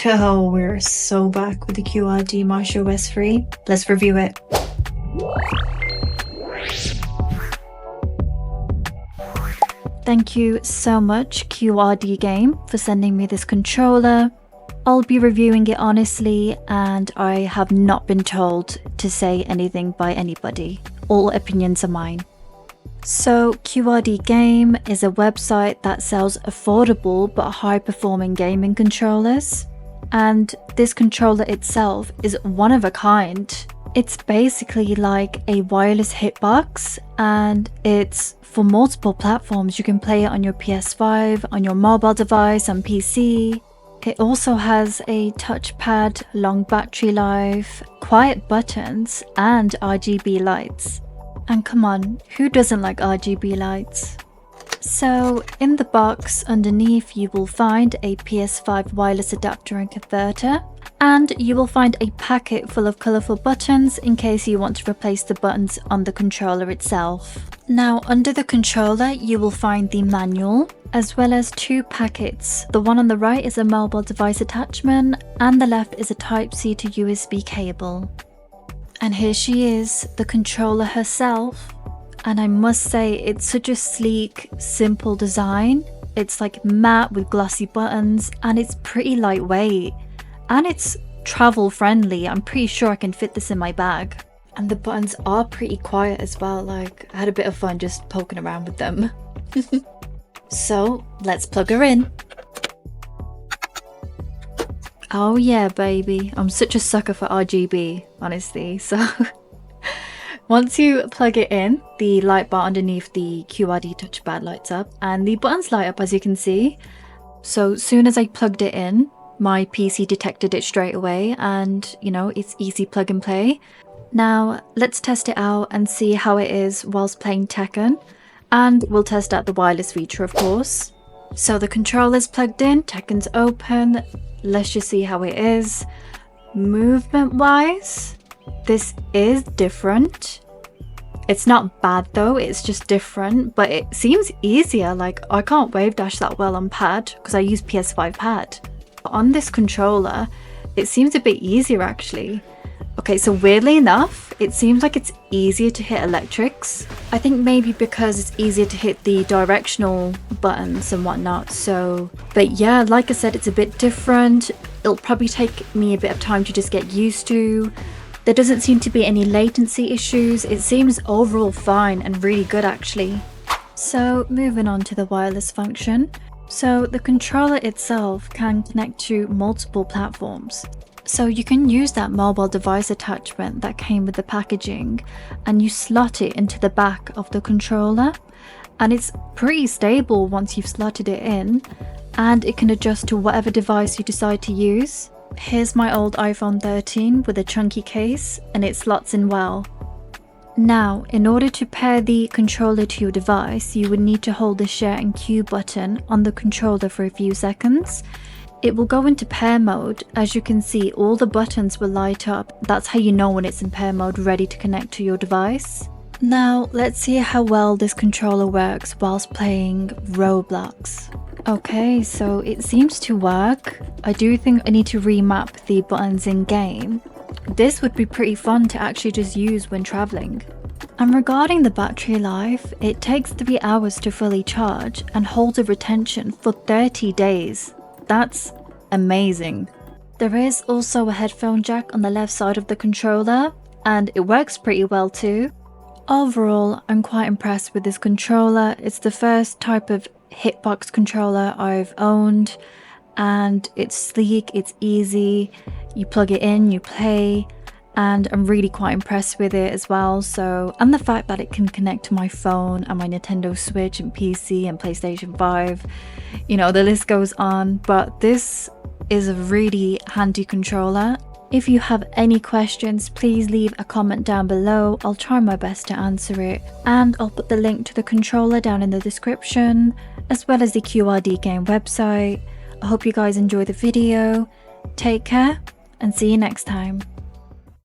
Oh, we're so back with the QRD Maestro S3. Let's review it. Thank you so much, QRD Game, for sending me this controller. I'll be reviewing it honestly, and I have not been told to say anything by anybody. All opinions are mine. So QRD Game is a website that sells affordable but high-performing gaming controllers. And this controller itself is one of a kind. It's basically like a wireless hitbox, and it's for multiple platforms. You can play it on your PS5, on your mobile device, on PC. It also has a touchpad, long battery life, quiet buttons, and RGB lights. And come on, who doesn't like RGB lights? So in the box underneath you will find a PS5 wireless adapter and converter, and you will find a packet full of colourful buttons in case you want to replace the buttons on the controller itself. Now under the controller you will find the manual, as well as two packets. The one on the right is a mobile device attachment, and the left is a Type-C to USB cable. And here she is, the controller herself. And I must say, it's such a sleek, simple design. It's like matte with glossy buttons, and it's pretty lightweight. And it's travel friendly. I'm pretty sure I can fit this in my bag. And the buttons are pretty quiet as well. Like, I had a bit of fun just poking around with them. So let's plug her in. Oh yeah, baby. I'm such a sucker for RGB, honestly. So once you plug it in, the light bar underneath the QRD touchpad lights up, and the buttons light up, as you can see. So soon as I plugged it in, my PC detected it straight away, and you know, it's easy plug and play. Now let's test it out and see how it is whilst playing Tekken, and we'll test out the wireless feature, of course. So the controller's plugged in, Tekken's open. Let's just see how it is. Movement wise, this is different. It's not bad though, it's just different, but it seems easier. Like, I can't wave dash that well on pad because I use PS5 pad. But on this controller, it seems a bit easier actually. Okay, so weirdly enough, it seems like it's easier to hit electrics. I think maybe because it's easier to hit the directional buttons and whatnot. So, but yeah, like I said, it's a bit different. It'll probably take me a bit of time to just get used to. There doesn't seem to be any latency issues. It seems overall fine and really good actually. So moving on to the wireless function. So the controller itself can connect to multiple platforms. So you can use that mobile device attachment that came with the packaging, and you slot it into the back of the controller, and it's pretty stable once you've slotted it in, and it can adjust to whatever device you decide to use. Here's my old iPhone 13 with a chunky case, and it slots in well. Now, in order to pair the controller to your device, you would need to hold the share and Q button on the controller for a few seconds. It will go into pair mode. As you can see, all the buttons will light up. That's how you know when it's in pair mode, ready to connect to your device. Now, let's see how well this controller works whilst playing Roblox. Okay, so it seems to work. I do think I need to remap the buttons in game. This would be pretty fun to actually just use when traveling. And regarding the battery life, it takes 3 hours to fully charge and holds a retention for 30 days. That's amazing. There is also a headphone jack on the left side of the controller, and it works pretty well too. Overall, I'm quite impressed with this controller. It's the first type of hitbox controller I've owned, and it's sleek, it's easy. You plug it in, you play, and I'm really quite impressed with it as well. So, and the fact that it can connect to my phone and my Nintendo Switch and PC and PlayStation 5, you know, the list goes on. But this is a really handy controller. If you have any questions, please leave a comment down below. I'll try my best to answer it, and I'll put the link to the controller down in the description, as well as the QRD Game website. I hope you guys enjoy the video. Take care and see you next time.